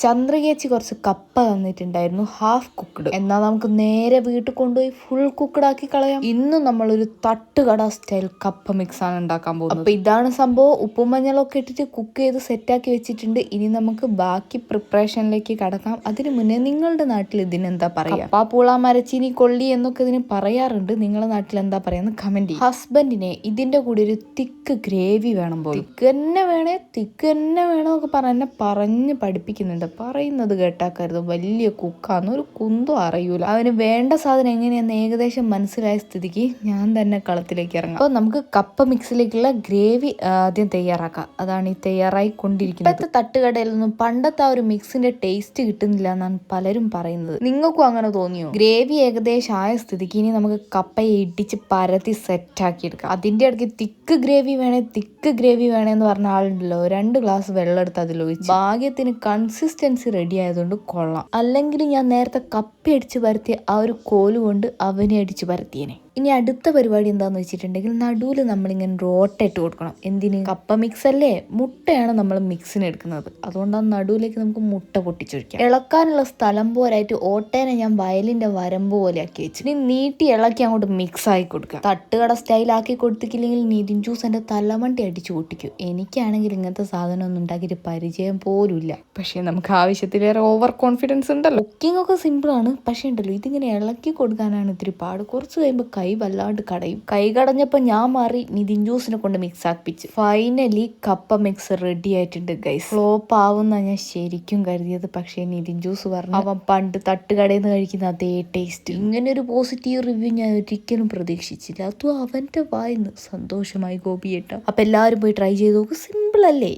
ചന്ദ്രകേച്ചി കുറച്ച് കപ്പ തന്നിട്ടുണ്ടായിരുന്നു, ഹാഫ് കുക്ക്ഡ്. എന്നാൽ നമുക്ക് നേരെ വീട്ടിൽ കൊണ്ടുപോയി ഫുൾ കുക്ക്ഡ് ആക്കി കളയാം. ഇന്ന് നമ്മളൊരു തട്ടുകട സ്റ്റൈൽ കപ്പ മിക്സ് ആണ് ഉണ്ടാക്കാൻ പോകുന്നത്. അപ്പൊ ഇതാണ് സംഭവം. ഉപ്പും മഞ്ഞളൊക്കെ ഇട്ടിട്ട് കുക്ക് ചെയ്ത് സെറ്റാക്കി വെച്ചിട്ടുണ്ട്. ഇനി നമുക്ക് ബാക്കി പ്രിപ്പറേഷനിലേക്ക് കടക്കാം. അതിനു മുന്നേ നിങ്ങളുടെ നാട്ടിൽ ഇതിനെന്താ പറയാ? കപ്പ, പൂള, മരച്ചീനി, കൊള്ളി എന്നൊക്കെ ഇതിന് പറയാറുണ്ട്. നിങ്ങളുടെ നാട്ടിൽ എന്താ പറയാന്ന് കമന്റ് ചെയ്യും. ഹസ്ബൻഡിനെ ഇതിന്റെ കൂടെ ഒരു തിക്ക് ഗ്രേവി വേണം പോലും. തിക്ക് തന്നെ വേണമെന്നൊക്കെ പറഞ്ഞ് പഠിപ്പിക്കുന്നുണ്ട്. പറയുന്നത് കേട്ടാക്കരുത്, വലിയ കുക്കാന്ന് ഒരു കുന്തോ അറിയൂല. അവന് വേണ്ട സാധനം എങ്ങനെയാന്ന് ഏകദേശം മനസ്സിലായ സ്ഥിതിക്ക് ഞാൻ തന്നെ കളത്തിലേക്ക് ഇറങ്ങാം. അപ്പോൾ നമുക്ക് കപ്പ മിക്സിലേക്കുള്ള ഗ്രേവി ആദ്യം തയ്യാറാക്കാം. അതാണ് ഈ തയ്യാറായി കൊണ്ടിരിക്കുന്നത്. ഇപ്പോഴത്തെ തട്ടുകടയിലൊന്നും പണ്ടത്തെ ആ ഒരു മിക്സിന്റെ ടേസ്റ്റ് കിട്ടുന്നില്ല എന്നാണ് പലരും പറയുന്നത്. നിങ്ങൾക്കും അങ്ങനെ തോന്നിയോ? ഗ്രേവി ഏകദേശം ആയ സ്ഥിതിക്ക് ഇനി നമുക്ക് കപ്പയെ ഇടിച്ച് പരത്തി സെറ്റാക്കി എടുക്കാം. അതിന്റെ ഇടയ്ക്ക് തിക്ക് ഗ്രേവി വേണേന്ന് പറഞ്ഞ ആളുണ്ടല്ലോ, 2 ഗ്ലാസ് വെള്ളം എടുത്ത് അതിലൊഴിച്ച് ഭാഗ്യത്തിന് കൺസിസ്റ്റൻസി റെഡി ആയതുകൊണ്ട് കൊള്ളാം. അല്ലെങ്കിൽ ഞാൻ നേരത്തെ കപ്പ അടിച്ച് പരത്തിയ ആ ഒരു കോല് കൊണ്ട് അവനെ അടിച്ച് പരത്തിയേനെ. ഇനി അടുത്ത പരിപാടി എന്താന്ന് വെച്ചിട്ടുണ്ടെങ്കിൽ നടുവിൽ നമ്മളിങ്ങനെ റോട്ടയിട്ട് കൊടുക്കണം. എന്തിന്? കപ്പ മിക്സ് അല്ലേ, മുട്ടയാണ് നമ്മൾ മിക്സിന് എടുക്കുന്നത്. അതുകൊണ്ടാണ് നടുവിലേക്ക് നമുക്ക് മുട്ട പൊട്ടിച്ചൊഴിക്കാം. ഇളക്കാനുള്ള സ്ഥലം പോരായിട്ട് ഓട്ടേനെ ഞാൻ വയലിന്റെ വരമ്പ് പോലെ ആക്കി വെച്ചു. ഇനി നീട്ടി ഇളക്കി അങ്ങോട്ട് മിക്സ് ആക്കി കൊടുക്കുക. തട്ടുകട സ്റ്റൈലാക്കി കൊടുത്തിട്ടില്ലെങ്കിൽ നീതിൻ ജ്യൂസ് എൻ്റെ തലമണ്ടി അടിച്ചു പൊട്ടിക്കും. എനിക്കാണെങ്കിൽ ഇങ്ങനത്തെ സാധനം ഒന്നും ഉണ്ടാക്കിയിട്ട് പരിചയം പോലും ഇല്ല. പക്ഷെ നമുക്ക് ആവശ്യത്തിലേറെ ഓവർ കോൺഫിഡൻസ് ഉണ്ടല്ലോ. കുക്കിംഗ് ഒക്കെ സിമ്പിൾ ആണ്, പക്ഷെ ഉണ്ടല്ലോ ഇതിങ്ങനെ ഇളക്കി കൊടുക്കാനാണ് ഇത്തിരി പാട്. കുറച്ച് കഴിയുമ്പോൾ കൈ വല്ലാണ്ട് കടയും. കൈ കടഞ്ഞപ്പോൾ ഞാൻ മാറി നിതിൻ ജ്യൂസിനെ കൊണ്ട് മിക്സ് ആക്കിപ്പിച്ച്. ഫൈനലി കപ്പ മിക്സ് റെഡി ആയിട്ടുണ്ട് ഗൈസ്. ഫ്ലോപ്പ് ആവുന്ന ഞാൻ ശരിക്കും കരുതിയത്. പക്ഷേ നിതിൻ ജ്യൂസ് പറഞ്ഞു അവൻ പണ്ട് തട്ടുകടയിൽ നിന്ന് കഴിക്കുന്ന അതേ ടേസ്റ്റ്. ഇങ്ങനെ ഒരു പോസിറ്റീവ് റിവ്യൂ ഞാൻ ഒരിക്കലും പ്രതീക്ഷിച്ചില്ല. അതും അവന്റെ വായിന്ന്. സന്തോഷമായി ഗോപിയേട്ട. അപ്പൊ എല്ലാവരും പോയി ട്രൈ ചെയ്ത് നോക്ക്. സിമ്പിൾ അല്ലേ?